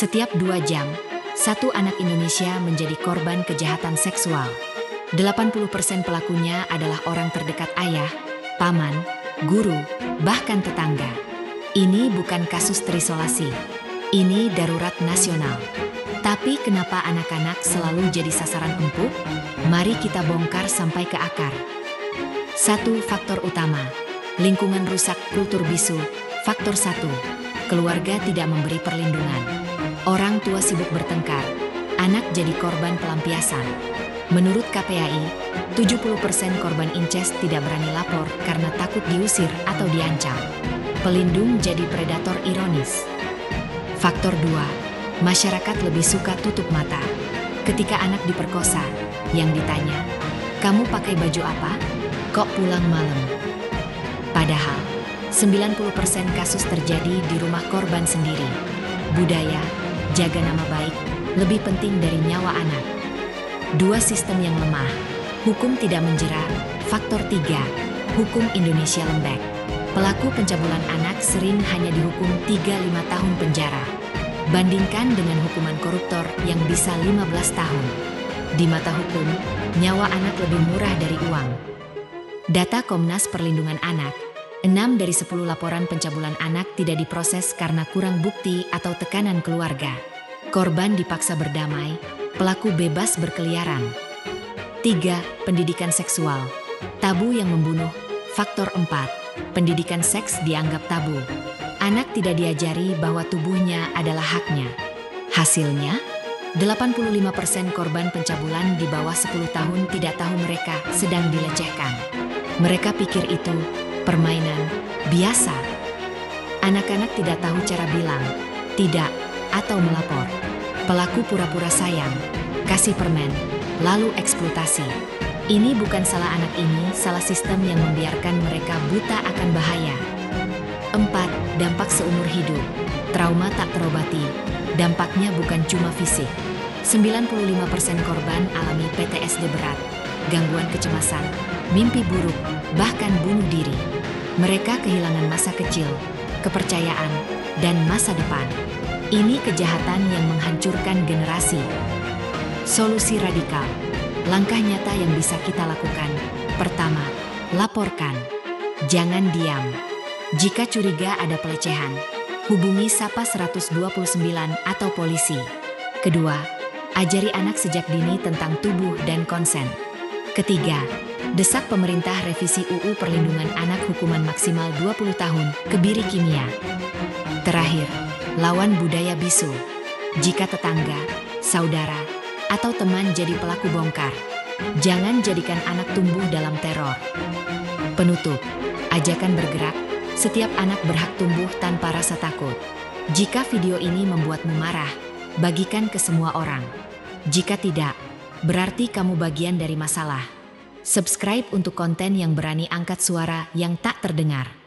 Setiap 2 jam, satu anak Indonesia menjadi korban kejahatan seksual. 80% pelakunya adalah orang terdekat ayah, paman, guru, bahkan tetangga. Ini bukan kasus terisolasi. Ini darurat nasional. Tapi kenapa anak-anak selalu jadi sasaran empuk? Mari kita bongkar sampai ke akar. 1. Faktor utama. Lingkungan rusak kultur bisu. Faktor 1. Keluarga tidak memberi perlindungan. Orang tua sibuk bertengkar. Anak jadi korban pelampiasan. Menurut KPAI, 70% korban incest tidak berani lapor karena takut diusir atau diancam. Pelindung jadi predator ironis. Faktor 2. Masyarakat lebih suka tutup mata. Ketika anak diperkosa, yang ditanya, "Kamu pakai baju apa? Kok pulang malam?" Padahal, 90% kasus terjadi di rumah korban sendiri. Budaya, jaga nama baik, lebih penting dari nyawa anak. 2. Sistem yang lemah. Hukum tidak menjera. Faktor 3. Hukum Indonesia lembek. Pelaku pencabulan anak sering hanya dihukum 3-5 tahun penjara. Bandingkan dengan hukuman koruptor yang bisa 15 tahun. Di mata hukum, nyawa anak lebih murah dari uang. Data Komnas Perlindungan Anak, 6 dari 10 laporan pencabulan anak tidak diproses karena kurang bukti atau tekanan keluarga. Korban dipaksa berdamai, pelaku bebas berkeliaran. 3. Pendidikan seksual. Tabu yang membunuh. Faktor 4. Pendidikan seks dianggap tabu. Anak tidak diajari bahwa tubuhnya adalah haknya. Hasilnya, 85% korban pencabulan di bawah 10 tahun tidak tahu mereka sedang dilecehkan. Mereka pikir itu permainan biasa. Anak-anak tidak tahu cara bilang tidak atau melapor. Pelaku pura-pura sayang, kasih permen, lalu eksploitasi. Ini bukan salah anak ini, salah sistem yang membiarkan mereka buta akan bahaya. 4. Dampak seumur hidup. Trauma tak terobati. Dampaknya bukan cuma fisik. 95% korban alami PTSD berat, gangguan kecemasan, mimpi buruk, bahkan bunuh diri. Mereka kehilangan masa kecil, kepercayaan, dan masa depan. Ini kejahatan yang menghancurkan generasi. Solusi radikal. Langkah nyata yang bisa kita lakukan. Pertama, laporkan. Jangan diam. Jika curiga ada pelecehan, hubungi Sapa 129 atau polisi. Kedua, ajari anak sejak dini tentang tubuh dan konsen. Ketiga, desak pemerintah revisi UU Perlindungan Anak hukuman maksimal 20 tahun, kebiri kimia. Terakhir, lawan budaya bisu. Jika tetangga, saudara, atau teman jadi pelaku bongkar, jangan jadikan anak tumbuh dalam teror. Penutup, ajakan bergerak, setiap anak berhak tumbuh tanpa rasa takut. Jika video ini membuatmu marah, bagikan ke semua orang. Jika tidak, berarti kamu bagian dari masalah. Subscribe untuk konten yang berani angkat suara yang tak terdengar.